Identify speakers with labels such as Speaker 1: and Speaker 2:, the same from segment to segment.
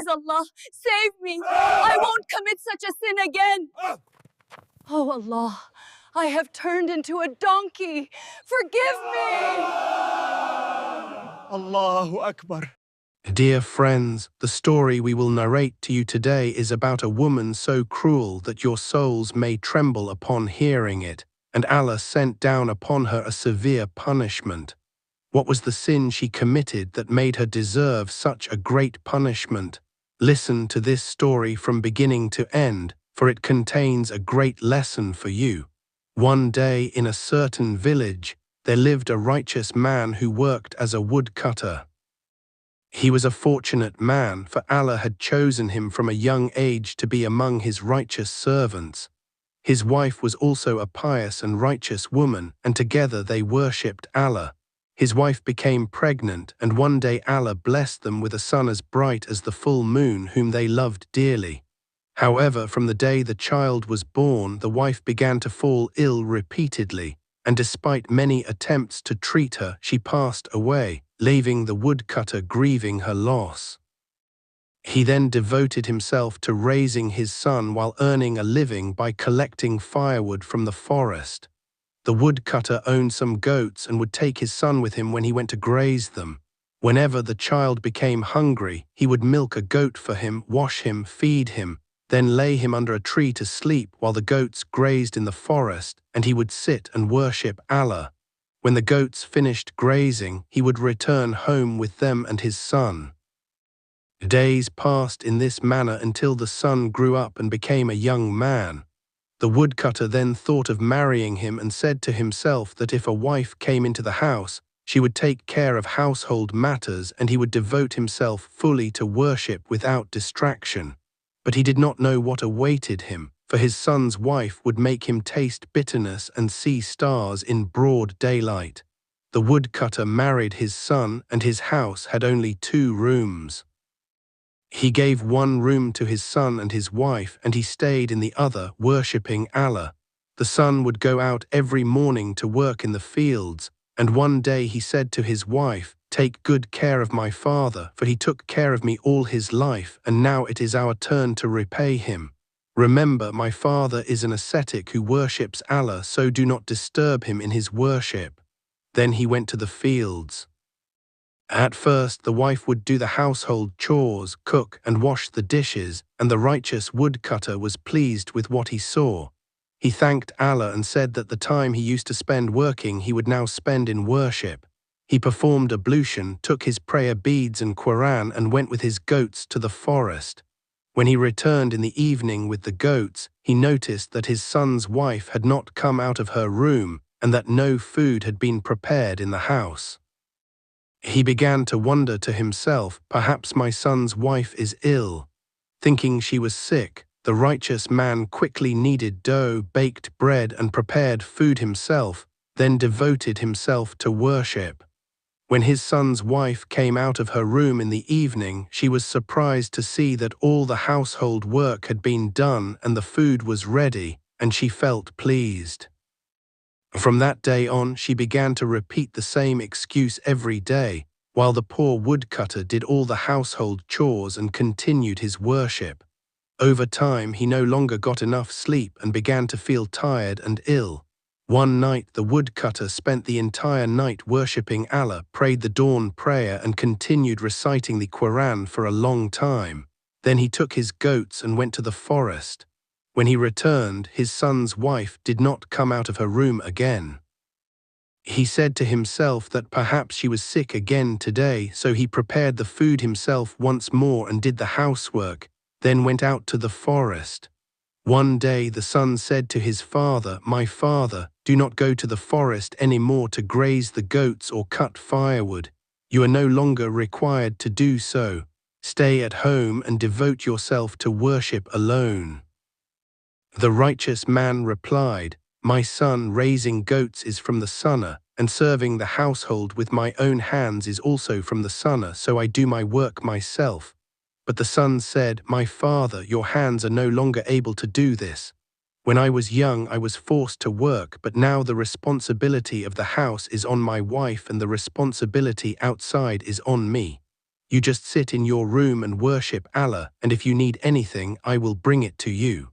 Speaker 1: Please, Allah, save me. I won't commit such a sin again. Oh, Allah, I have turned into a donkey. Forgive me.
Speaker 2: Allahu Akbar.
Speaker 3: Dear friends, the story we will narrate to you today is about a woman so cruel that your souls may tremble upon hearing it, and Allah sent down upon her a severe punishment. What was the sin she committed that made her deserve such a great punishment? Listen to this story from beginning to end, for it contains a great lesson for you. One day in a certain village, there lived a righteous man who worked as a woodcutter. He was a fortunate man, for Allah had chosen him from a young age to be among his righteous servants. His wife was also a pious and righteous woman, and together they worshipped Allah. His wife became pregnant, and one day Allah blessed them with a son as bright as the full moon, whom they loved dearly. However, from the day the child was born, the wife began to fall ill repeatedly, and despite many attempts to treat her, she passed away, leaving the woodcutter grieving her loss. He then devoted himself to raising his son while earning a living by collecting firewood from the forest. The woodcutter owned some goats and would take his son with him when he went to graze them. Whenever the child became hungry, he would milk a goat for him, wash him, feed him, then lay him under a tree to sleep while the goats grazed in the forest, and he would sit and worship Allah. When the goats finished grazing, he would return home with them and his son. Days passed in this manner until the son grew up and became a young man. The woodcutter then thought of marrying him and said to himself that if a wife came into the house, she would take care of household matters and he would devote himself fully to worship without distraction. But he did not know what awaited him, for his son's wife would make him taste bitterness and see stars in broad daylight. The woodcutter married his son, and his house had only 2 rooms. He gave one room to his son and his wife, and he stayed in the other, worshipping Allah. The son would go out every morning to work in the fields, and one day he said to his wife, "Take good care of my father, for he took care of me all his life, and now it is our turn to repay him. Remember, my father is an ascetic who worships Allah, so do not disturb him in his worship." Then he went to the fields. At first, the wife would do the household chores, cook and wash the dishes, and the righteous woodcutter was pleased with what he saw. He thanked Allah and said that the time he used to spend working he would now spend in worship. He performed ablution, took his prayer beads and Quran, and went with his goats to the forest. When he returned in the evening with the goats, he noticed that his son's wife had not come out of her room and that no food had been prepared in the house. He began to wonder to himself, "Perhaps my son's wife is ill." Thinking she was sick, the righteous man quickly kneaded dough, baked bread, and prepared food himself, then devoted himself to worship. When his son's wife came out of her room in the evening, she was surprised to see that all the household work had been done and the food was ready, and she felt pleased. From that day on, she began to repeat the same excuse every day, while the poor woodcutter did all the household chores and continued his worship. Over time, he no longer got enough sleep and began to feel tired and ill. One night, the woodcutter spent the entire night worshipping Allah, prayed the dawn prayer, and continued reciting the Quran for a long time. Then he took his goats and went to the forest. When he returned, his son's wife did not come out of her room again. He said to himself that perhaps she was sick again today, so he prepared the food himself once more and did the housework, then went out to the forest. One day the son said to his father, "My father, do not go to the forest any more to graze the goats or cut firewood. You are no longer required to do so. Stay at home and devote yourself to worship alone." The righteous man replied, "My son, raising goats is from the sunnah, and serving the household with my own hands is also from the sunnah, so I do my work myself." But the son said, "My father, your hands are no longer able to do this. When I was young, I was forced to work, but now the responsibility of the house is on my wife and the responsibility outside is on me. You just sit in your room and worship Allah, and if you need anything, I will bring it to you."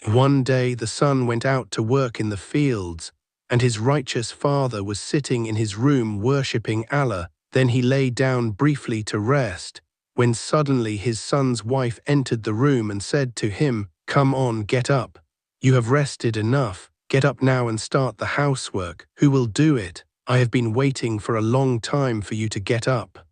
Speaker 3: One day the son went out to work in the fields, and his righteous father was sitting in his room worshipping Allah. Then he lay down briefly to rest, when suddenly his son's wife entered the room and said to him, "Come on, get up. You have rested enough. Get up now and start the housework. Who will do it? I have been waiting for a long time for you to get up."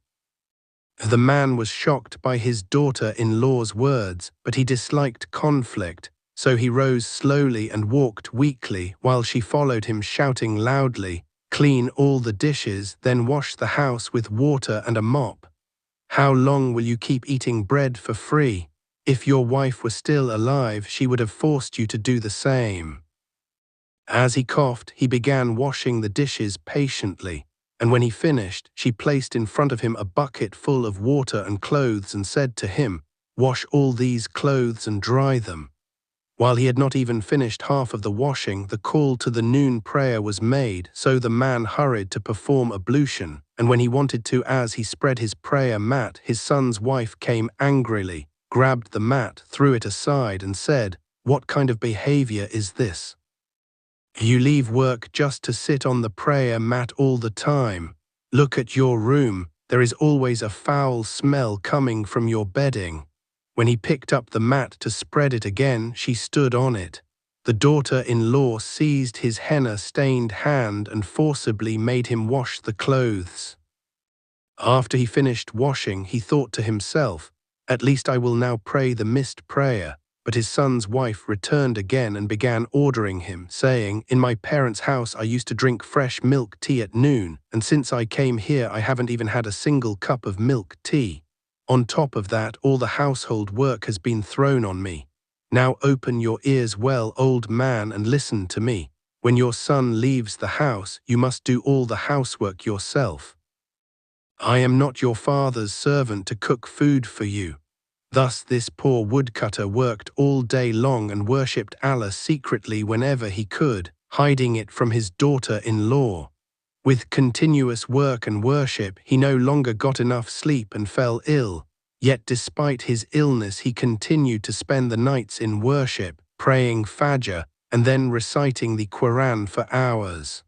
Speaker 3: The man was shocked by his daughter-in-law's words, but he disliked conflict, so he rose slowly and walked weakly while she followed him shouting loudly, "Clean all the dishes, then wash the house with water and a mop. How long will you keep eating bread for free? If your wife were still alive, she would have forced you to do the same." As he coughed, he began washing the dishes patiently, and when he finished, she placed in front of him a bucket full of water and clothes and said to him, "Wash all these clothes and dry them." While he had not even finished half of the washing, the call to the noon prayer was made, so the man hurried to perform ablution, and when he wanted to, as he spread his prayer mat, his son's wife came angrily, grabbed the mat, threw it aside, and said, "What kind of behavior is this? You leave work just to sit on the prayer mat all the time. Look at your room, there is always a foul smell coming from your bedding." When he picked up the mat to spread it again, she stood on it. The daughter-in-law seized his henna-stained hand and forcibly made him wash the clothes. After he finished washing, he thought to himself, "At least I will now pray the missed prayer." But his son's wife returned again and began ordering him, saying, "In my parents' house I used to drink fresh milk tea at noon, and since I came here I haven't even had a single cup of milk tea. On top of that, all the household work has been thrown on me. Now open your ears well, old man, and listen to me. When your son leaves the house, you must do all the housework yourself. I am not your father's servant to cook food for you." Thus this poor woodcutter worked all day long and worshipped Allah secretly whenever he could, hiding it from his daughter-in-law. With continuous work and worship, he no longer got enough sleep and fell ill. Yet despite his illness, he continued to spend the nights in worship, praying Fajr, and then reciting the Quran for hours.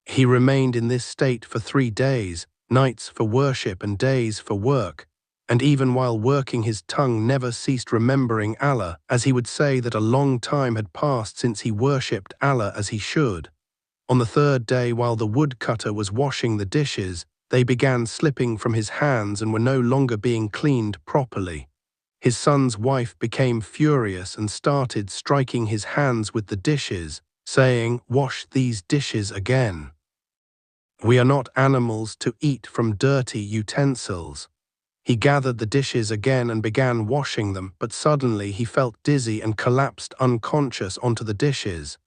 Speaker 3: He remained in this state for 3 days, nights for worship and days for work, and even while working his tongue never ceased remembering Allah, as he would say that a long time had passed since he worshipped Allah as he should. On the 3rd day, while the woodcutter was washing the dishes, they began slipping from his hands and were no longer being cleaned properly. His son's wife became furious and started striking his hands with the dishes, saying, "Wash these dishes again. We are not animals to eat from dirty utensils." He gathered the dishes again and began washing them, but suddenly he felt dizzy and collapsed unconscious onto the dishes.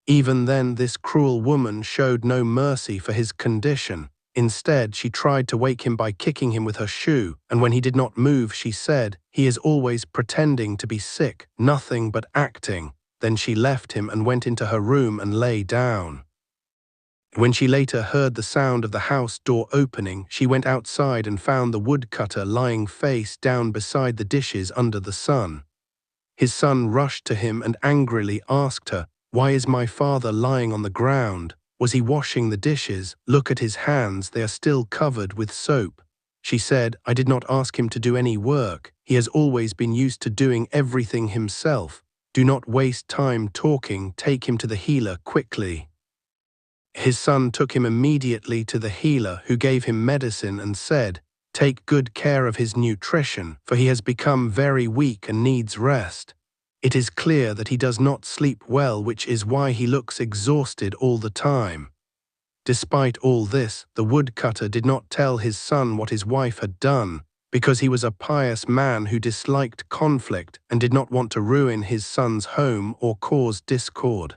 Speaker 3: Even then, this cruel woman showed no mercy for his condition. Instead, she tried to wake him by kicking him with her shoe, and when he did not move, she said, "He is always pretending to be sick, nothing but acting." Then she left him and went into her room and lay down. When she later heard the sound of the house door opening, she went outside and found the woodcutter lying face down beside the dishes under the sun. His son rushed to him and angrily asked her, "Why is my father lying on the ground? Was he washing the dishes? Look at his hands, they are still covered with soap." She said, "I did not ask him to do any work. He has always been used to doing everything himself. Do not waste time talking, take him to the healer quickly." His son took him immediately to the healer, who gave him medicine and said, "Take good care of his nutrition, for he has become very weak and needs rest. It is clear that he does not sleep well, which is why he looks exhausted all the time." Despite all this, the woodcutter did not tell his son what his wife had done, because he was a pious man who disliked conflict and did not want to ruin his son's home or cause discord.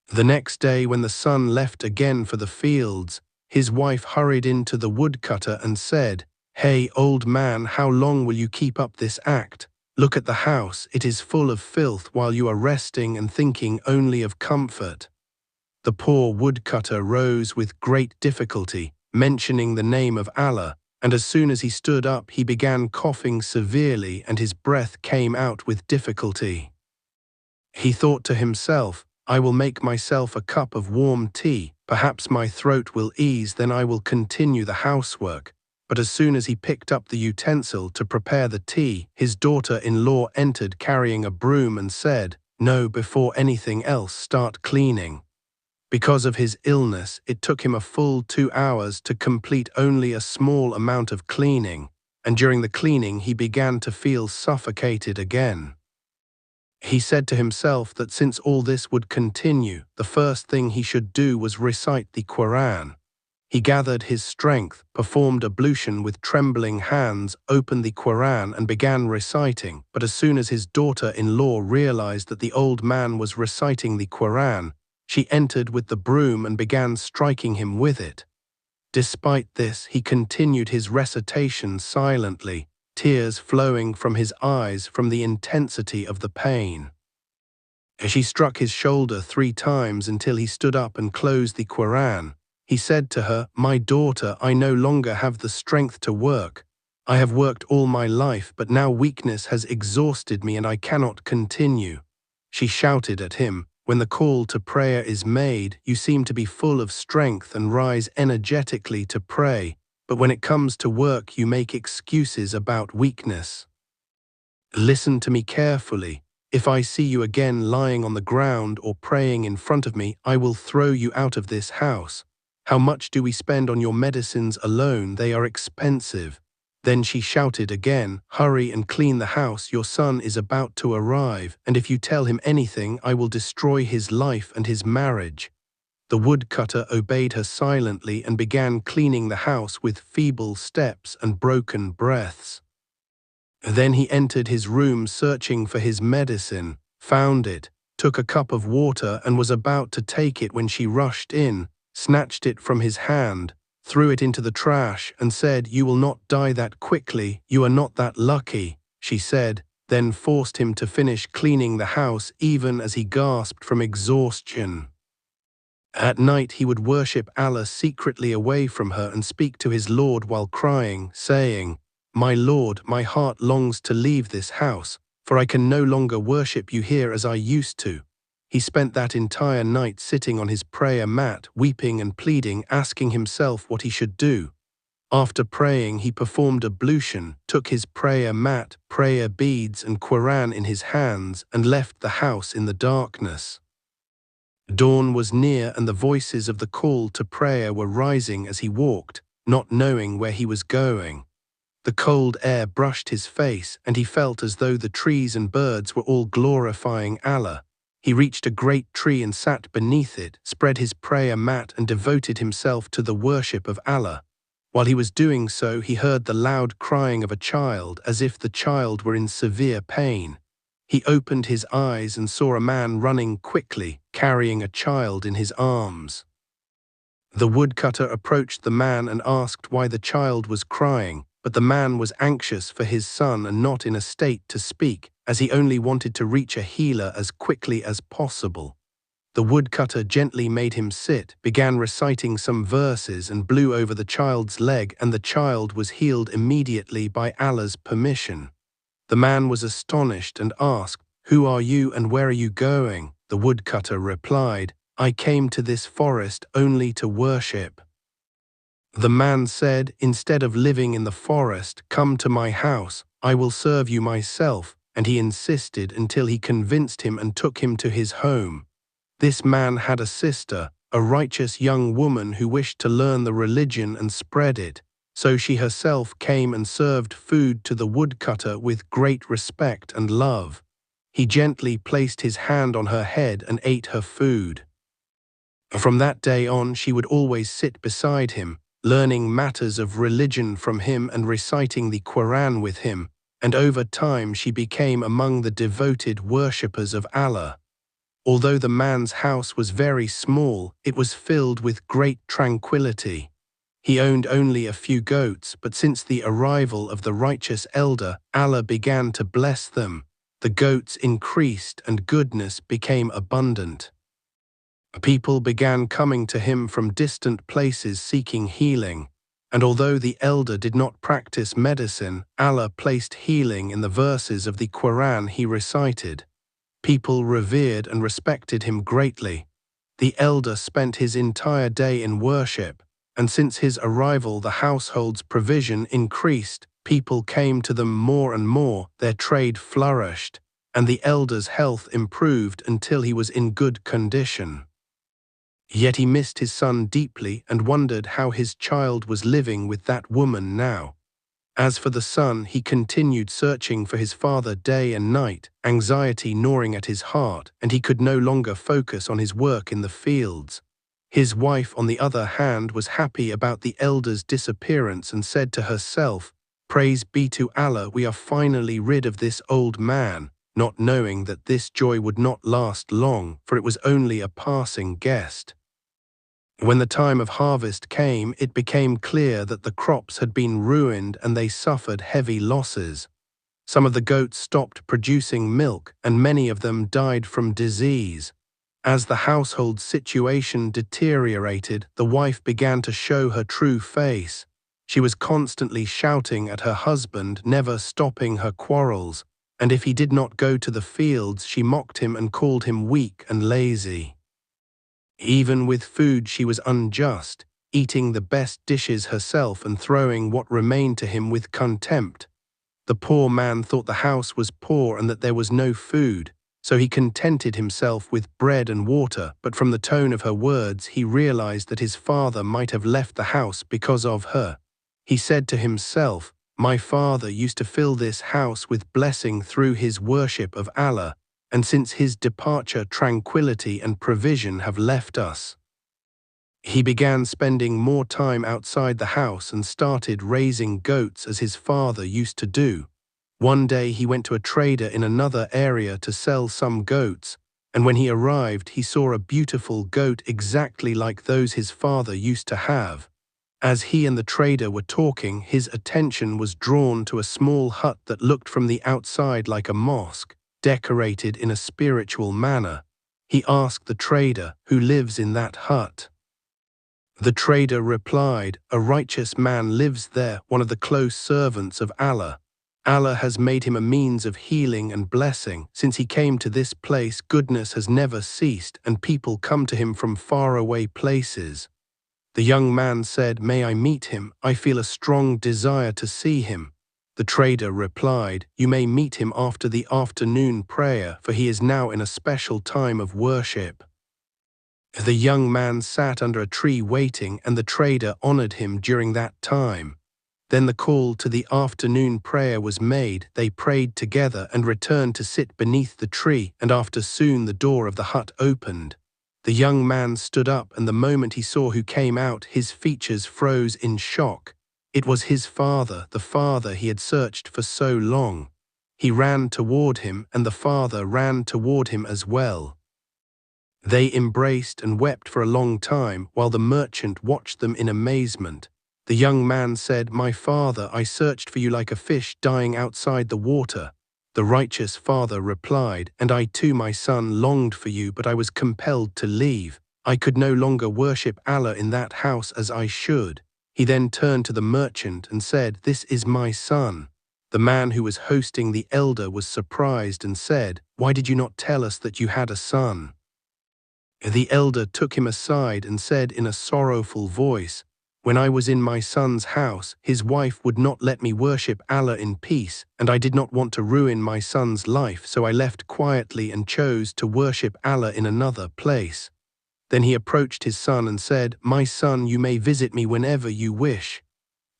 Speaker 3: The next day, when the son left again for the fields, his wife hurried into the woodcutter and said, "Hey, old man, how long will you keep up this act? Look at the house, it is full of filth while you are resting and thinking only of comfort." The poor woodcutter rose with great difficulty, mentioning the name of Allah, and as soon as he stood up, he began coughing severely and his breath came out with difficulty. He thought to himself, "I will make myself a cup of warm tea. Perhaps my throat will ease, then I will continue the housework." But as soon as he picked up the utensil to prepare the tea, his daughter-in-law entered carrying a broom and said, "No, before anything else, start cleaning." Because of his illness, it took him a full 2 hours to complete only a small amount of cleaning, and during the cleaning he began to feel suffocated again. He said to himself that since all this would continue, the first thing he should do was recite the Quran. He gathered his strength, performed ablution with trembling hands, opened the Quran and began reciting, but as soon as his daughter-in-law realized that the old man was reciting the Quran, she entered with the broom and began striking him with it. Despite this, he continued his recitation silently, tears flowing from his eyes from the intensity of the pain. She struck his shoulder 3 times until he stood up and closed the Quran. He said to her, "My daughter, I no longer have the strength to work. I have worked all my life, but now weakness has exhausted me and I cannot continue." She shouted at him, "When the call to prayer is made, you seem to be full of strength and rise energetically to pray, but when it comes to work you make excuses about weakness. Listen to me carefully. If I see you again lying on the ground or praying in front of me, I will throw you out of this house. How much do we spend on your medicines alone? They are expensive." Then she shouted again, "Hurry and clean the house, your son is about to arrive, and if you tell him anything, I will destroy his life and his marriage." The woodcutter obeyed her silently and began cleaning the house with feeble steps and broken breaths. Then he entered his room searching for his medicine, found it, took a cup of water and was about to take it when she rushed in, snatched it from his hand, threw it into the trash and said, "You will not die that quickly, you are not that lucky," she said, then forced him to finish cleaning the house even as he gasped from exhaustion. At night he would worship Allah secretly away from her and speak to his Lord while crying, saying, "My Lord, my heart longs to leave this house, for I can no longer worship you here as I used to." He spent that entire night sitting on his prayer mat, weeping and pleading, asking himself what he should do. After praying, he performed ablution, took his prayer mat, prayer beads and Quran in his hands, and left the house in the darkness. Dawn was near and the voices of the call to prayer were rising as he walked, not knowing where he was going. The cold air brushed his face, and he felt as though the trees and birds were all glorifying Allah. He reached a great tree and sat beneath it, spread his prayer mat and devoted himself to the worship of Allah. While he was doing so, he heard the loud crying of a child, as if the child were in severe pain. He opened his eyes and saw a man running quickly, carrying a child in his arms. The woodcutter approached the man and asked why the child was crying, but the man was anxious for his son and not in a state to speak, as he only wanted to reach a healer as quickly as possible. The woodcutter gently made him sit, began reciting some verses and blew over the child's leg, and the child was healed immediately by Allah's permission. The man was astonished and asked, "Who are you and where are you going?" The woodcutter replied, "I came to this forest only to worship." The man said, "Instead of living in the forest, come to my house, I will serve you myself," and he insisted until he convinced him and took him to his home. This man had a sister, a righteous young woman who wished to learn the religion and spread it, so she herself came and served food to the woodcutter with great respect and love. He gently placed his hand on her head and ate her food. From that day on, she would always sit beside him, learning matters of religion from him and reciting the Quran with him, and over time she became among the devoted worshippers of Allah. Although the man's house was very small, it was filled with great tranquility. He owned only a few goats, but since the arrival of the righteous elder, Allah began to bless them. The goats increased and goodness became abundant. People began coming to him from distant places seeking healing. And although the elder did not practice medicine, Allah placed healing in the verses of the Quran he recited. People revered and respected him greatly. The elder spent his entire day in worship, and since his arrival the household's provision increased, people came to them more and more, their trade flourished, and the elder's health improved until he was in good condition. Yet he missed his son deeply and wondered how his child was living with that woman now. As for the son, he continued searching for his father day and night, anxiety gnawing at his heart, and he could no longer focus on his work in the fields. His wife, on the other hand, was happy about the elder's disappearance and said to herself, "Praise be to Allah, we are finally rid of this old man," not knowing that this joy would not last long, for it was only a passing guest. When the time of harvest came, it became clear that the crops had been ruined and they suffered heavy losses. Some of the goats stopped producing milk, and many of them died from disease. As the household situation deteriorated, the wife began to show her true face. She was constantly shouting at her husband, never stopping her quarrels, and if he did not go to the fields, she mocked him and called him weak and lazy. Even with food she was unjust, eating the best dishes herself and throwing what remained to him with contempt. The poor man thought the house was poor and that there was no food, so he contented himself with bread and water, but from the tone of her words he realized that his father might have left the house because of her. He said to himself, "My father used to fill this house with blessing through his worship of Allah, and since his departure tranquility and provision have left us." He began spending more time outside the house and started raising goats as his father used to do. One day he went to a trader in another area to sell some goats, and when he arrived he saw a beautiful goat exactly like those his father used to have. As he and the trader were talking, his attention was drawn to a small hut that looked from the outside like a mosque, decorated in a spiritual manner. He asked the trader, "Who lives in that hut?" The trader replied, "A righteous man lives there, one of the close servants of Allah. Allah has made him a means of healing and blessing. Since he came to this place, goodness has never ceased, and people come to him from faraway places." The young man said, "May I meet him? I feel a strong desire to see him." The trader replied, "You may meet him after the afternoon prayer, for he is now in a special time of worship." The young man sat under a tree waiting, and the trader honored him during that time. Then the call to the afternoon prayer was made. They prayed together and returned to sit beneath the tree, and after soon the door of the hut opened. The young man stood up, and the moment he saw who came out, his features froze in shock. It was his father, the father he had searched for so long. He ran toward him, and the father ran toward him as well. They embraced and wept for a long time, while the merchant watched them in amazement. The young man said, "My father, I searched for you like a fish dying outside the water." The righteous father replied, "And I too, my son, longed for you, but I was compelled to leave. I could no longer worship Allah in that house as I should." He then turned to the merchant and said, "This is my son." The man who was hosting the elder was surprised and said, "Why did you not tell us that you had a son?" The elder took him aside and said in a sorrowful voice, "When I was in my son's house, his wife would not let me worship Allah in peace, and I did not want to ruin my son's life, so I left quietly and chose to worship Allah in another place." Then he approached his son and said, "My son, you may visit me whenever you wish."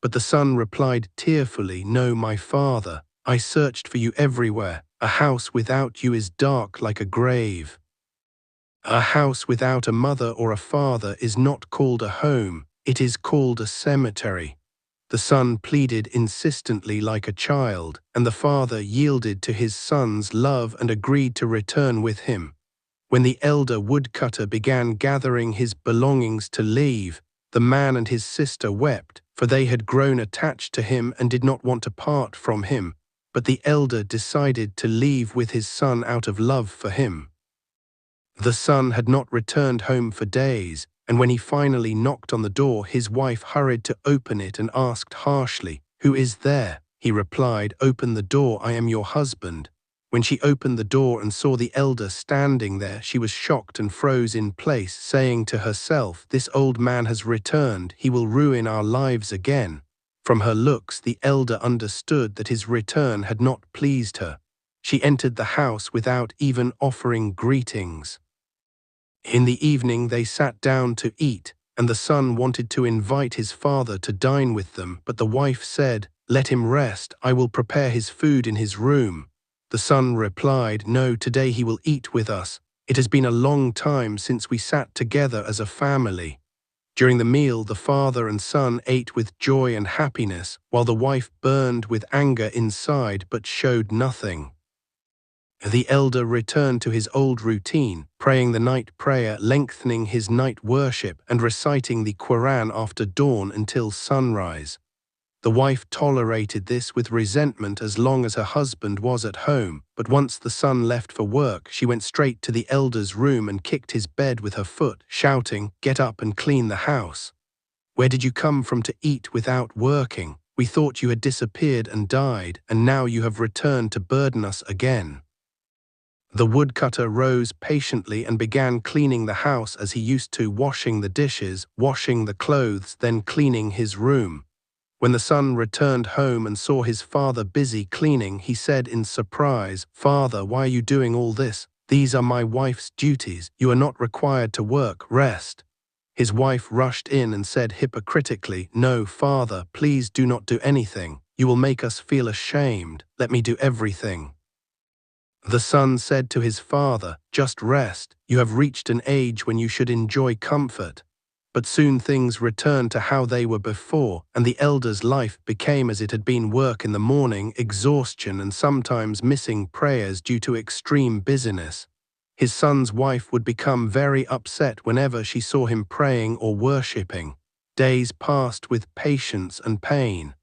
Speaker 3: But the son replied tearfully, "No, my father, I searched for you everywhere. A house without you is dark like a grave. A house without a mother or a father is not called a home, it is called a cemetery." The son pleaded insistently like a child, and the father yielded to his son's love and agreed to return with him. When the elder woodcutter began gathering his belongings to leave, the man and his sister wept, for they had grown attached to him and did not want to part from him, but the elder decided to leave with his son out of love for him. The son had not returned home for days, and when he finally knocked on the door, his wife hurried to open it and asked harshly, "Who is there?" He replied, "Open the door, I am your husband." When she opened the door and saw the elder standing there, she was shocked and froze in place, saying to herself, "This old man has returned, he will ruin our lives again." From her looks, the elder understood that his return had not pleased her. She entered the house without even offering greetings. In the evening they sat down to eat, and the son wanted to invite his father to dine with them, but the wife said, "Let him rest, I will prepare his food in his room." The son replied, "No, today he will eat with us. It has been a long time since we sat together as a family." During the meal, the father and son ate with joy and happiness, while the wife burned with anger inside but showed nothing. The elder returned to his old routine, praying the night prayer, lengthening his night worship, and reciting the Quran after dawn until sunrise. The wife tolerated this with resentment as long as her husband was at home, but once the son left for work, she went straight to the elder's room and kicked his bed with her foot, shouting, "Get up and clean the house. Where did you come from to eat without working? We thought you had disappeared and died, and now you have returned to burden us again." The woodcutter rose patiently and began cleaning the house as he used to, washing the dishes, washing the clothes, then cleaning his room. When the son returned home and saw his father busy cleaning, he said in surprise, "Father, why are you doing all this? These are my wife's duties. You are not required to work. Rest." His wife rushed in and said hypocritically, "No, father, please do not do anything. You will make us feel ashamed. Let me do everything." The son said to his father, "Just rest. You have reached an age when you should enjoy comfort." But soon things returned to how they were before, and the elder's life became as it had been: work in the morning, exhaustion, and sometimes missing prayers due to extreme busyness. His son's wife would become very upset whenever she saw him praying or worshipping. Days passed with patience and pain.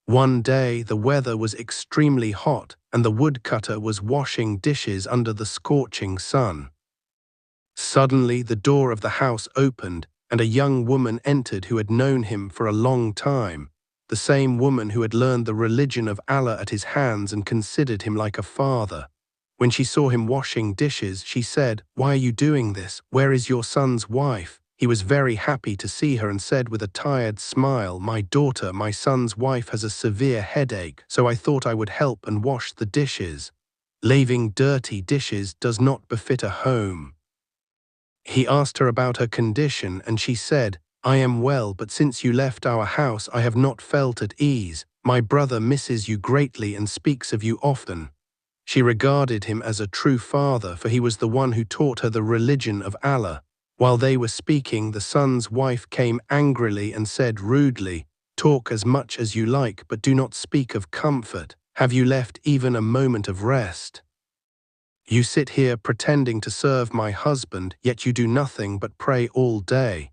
Speaker 3: One day the weather was extremely hot, and the woodcutter was washing dishes under the scorching sun. Suddenly the door of the house opened, and a young woman entered who had known him for a long time, the same woman who had learned the religion of Allah at his hands and considered him like a father. When she saw him washing dishes, she said, "Why are you doing this? Where is your son's wife?" He was very happy to see her and said with a tired smile, "My daughter, my son's wife has a severe headache, so I thought I would help and wash the dishes. Leaving dirty dishes does not befit a home." He asked her about her condition, and she said, "I am well, but since you left our house I have not felt at ease. My brother misses you greatly and speaks of you often." She regarded him as a true father, for he was the one who taught her the religion of Allah. While they were speaking, the son's wife came angrily and said rudely, "Talk as much as you like, but do not speak of comfort. Have you left even a moment of rest? You sit here pretending to serve my husband, yet you do nothing but pray all day."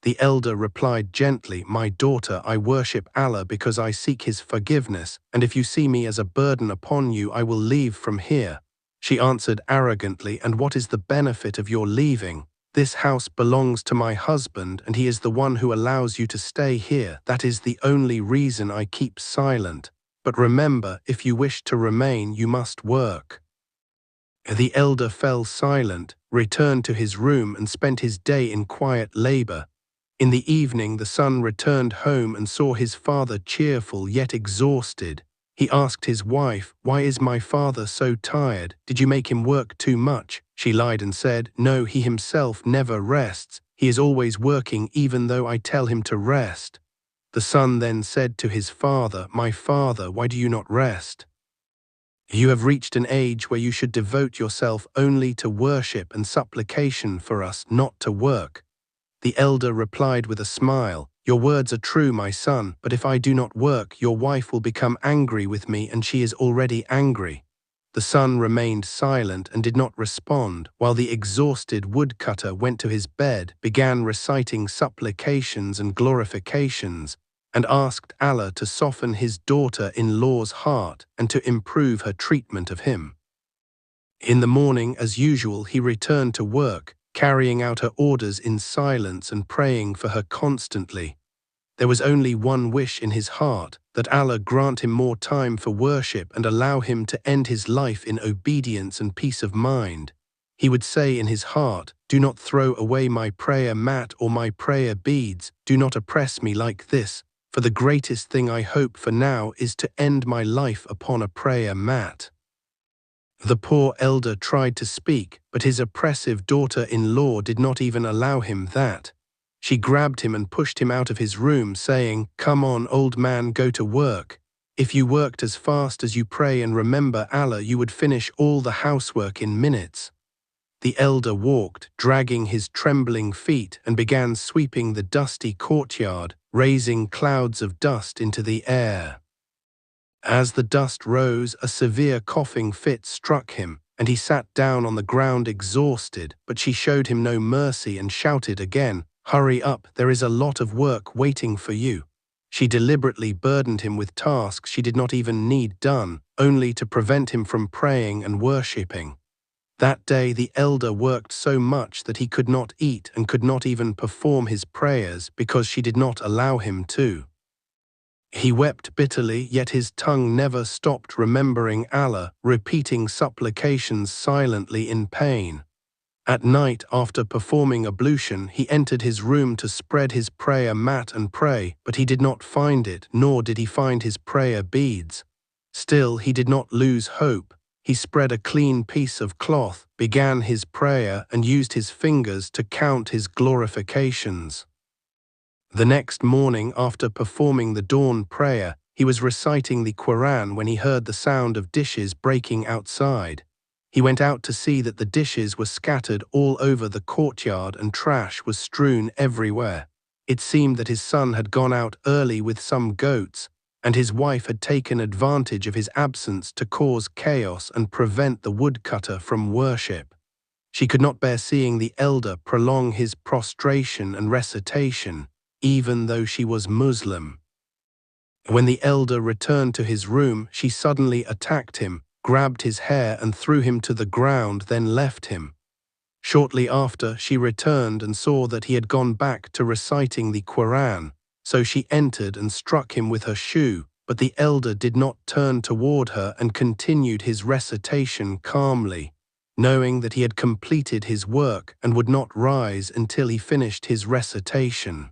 Speaker 3: The elder replied gently, "My daughter, I worship Allah because I seek His forgiveness, and if you see me as a burden upon you, I will leave from here." She answered arrogantly, "And what is the benefit of your leaving? This house belongs to my husband, and he is the one who allows you to stay here. That is the only reason I keep silent. But remember, if you wish to remain, you must work." The elder fell silent, returned to his room, and spent his day in quiet labor. In the evening, the son returned home and saw his father cheerful yet exhausted. He asked his wife, "Why is my father so tired? Did you make him work too much?" She lied and said, "No, he himself never rests. He is always working even though I tell him to rest." The son then said to his father, "My father, why do you not rest? You have reached an age where you should devote yourself only to worship and supplication for us, not to work." The elder replied with a smile, "Your words are true, my son, but if I do not work, your wife will become angry with me, and she is already angry." The son remained silent and did not respond, while the exhausted woodcutter went to his bed, began reciting supplications and glorifications, and asked Allah to soften his daughter-in-law's heart and to improve her treatment of him. In the morning, as usual, he returned to work, carrying out her orders in silence and praying for her constantly. There was only one wish in his heart, that Allah grant him more time for worship and allow him to end his life in obedience and peace of mind. He would say in his heart, "Do not throw away my prayer mat or my prayer beads, do not oppress me like this, for the greatest thing I hope for now is to end my life upon a prayer mat." The poor elder tried to speak, but his oppressive daughter-in-law did not even allow him that. She grabbed him and pushed him out of his room, saying, "Come on, old man, go to work. If you worked as fast as you pray and remember Allah, you would finish all the housework in minutes." The elder walked, dragging his trembling feet, and began sweeping the dusty courtyard, raising clouds of dust into the air. As the dust rose, a severe coughing fit struck him, and he sat down on the ground exhausted, but she showed him no mercy and shouted again, "Hurry up, there is a lot of work waiting for you." She deliberately burdened him with tasks she did not even need done, only to prevent him from praying and worshipping. That day the elder worked so much that he could not eat and could not even perform his prayers because she did not allow him to. He wept bitterly, yet his tongue never stopped remembering Allah, repeating supplications silently in pain. At night, after performing ablution, he entered his room to spread his prayer mat and pray, but he did not find it, nor did he find his prayer beads. Still, he did not lose hope. He spread a clean piece of cloth, began his prayer, and used his fingers to count his glorifications. The next morning, after performing the dawn prayer, he was reciting the Quran when he heard the sound of dishes breaking outside. He went out to see that the dishes were scattered all over the courtyard and trash was strewn everywhere. It seemed that his son had gone out early with some goats, and his wife had taken advantage of his absence to cause chaos and prevent the woodcutter from worship. She could not bear seeing the elder prolong his prostration and recitation, even though she was Muslim. When the elder returned to his room, she suddenly attacked him, grabbed his hair and threw him to the ground, then left him. Shortly after, she returned and saw that he had gone back to reciting the Quran, so she entered and struck him with her shoe, but the elder did not turn toward her and continued his recitation calmly, knowing that he had completed his work and would not rise until he finished his recitation.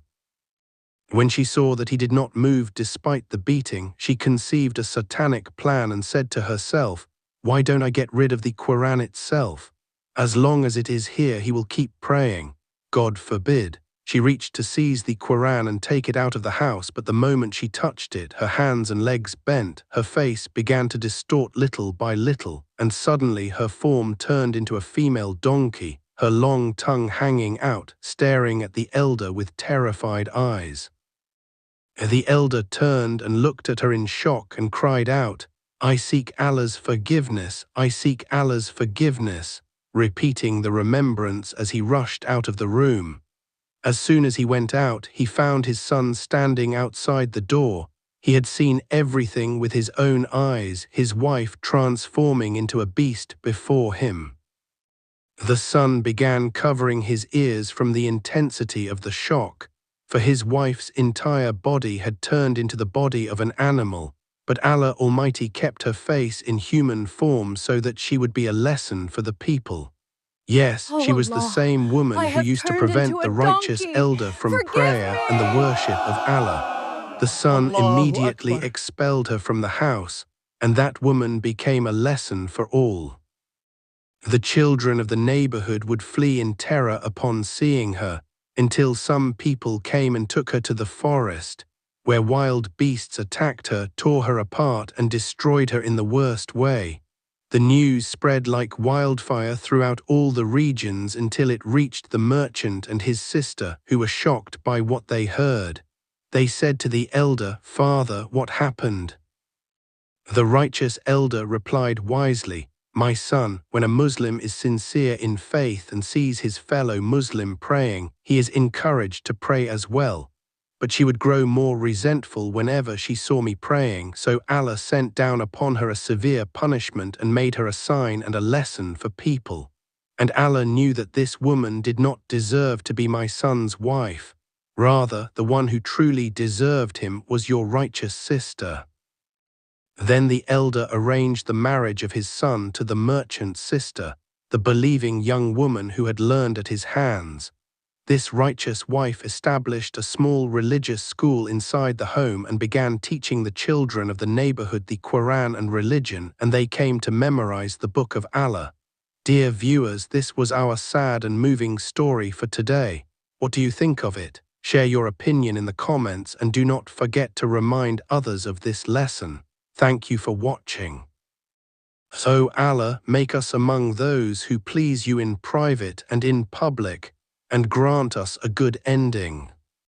Speaker 3: When she saw that he did not move despite the beating, she conceived a satanic plan and said to herself, "Why don't I get rid of the Quran itself? As long as it is here, he will keep praying. God forbid." She reached to seize the Quran and take it out of the house, but the moment she touched it, her hands and legs bent, her face began to distort little by little, and suddenly her form turned into a female donkey, her long tongue hanging out, staring at the elder with terrified eyes. The elder turned and looked at her in shock and cried out, "I seek Allah's forgiveness, I seek Allah's forgiveness," repeating the remembrance as he rushed out of the room. As soon as he went out, he found his son standing outside the door. He had seen everything with his own eyes, his wife transforming into a beast before him. The son began covering his ears from the intensity of the shock, for his wife's entire body had turned into the body of an animal, but Allah Almighty kept her face in human form so that she would be a lesson for the people. Yes,
Speaker 1: Oh
Speaker 3: she was the
Speaker 1: Allah,
Speaker 3: same woman
Speaker 1: I
Speaker 3: who
Speaker 1: have
Speaker 3: used to
Speaker 1: turned
Speaker 3: prevent
Speaker 1: into
Speaker 3: the
Speaker 1: a
Speaker 3: righteous
Speaker 1: donkey.
Speaker 3: elder from
Speaker 1: Forgive
Speaker 3: prayer and the
Speaker 1: me.
Speaker 3: worship of Allah. The son
Speaker 2: Allahu
Speaker 3: immediately
Speaker 2: Akbar.
Speaker 3: expelled her from the house, and that woman became a lesson for all. The children of the neighborhood would flee in terror upon seeing her, until some people came and took her to the forest, where wild beasts attacked her, tore her apart, and destroyed her in the worst way. The news spread like wildfire throughout all the regions until it reached the merchant and his sister, who were shocked by what they heard. They said to the elder, "Father, what happened?" The righteous elder replied wisely, "My son, when a Muslim is sincere in faith and sees his fellow Muslim praying, he is encouraged to pray as well. But she would grow more resentful whenever she saw me praying, so Allah sent down upon her a severe punishment and made her a sign and a lesson for people. And Allah knew that this woman did not deserve to be my son's wife. Rather, the one who truly deserved him was your righteous sister. Then the elder arranged the marriage of his son to the merchant's sister, the believing young woman who had learned at his hands. This righteous wife established a small religious school inside the home and began teaching the children of the neighborhood the Quran and religion, and they came to memorize the Book of Allah. Dear viewers, this was our sad and moving story for today. What do you think of it? Share your opinion in the comments and do not forget to remind others of this lesson. Thank you for watching. So Allah, make us among those who please you in private and in public, and grant us a good ending.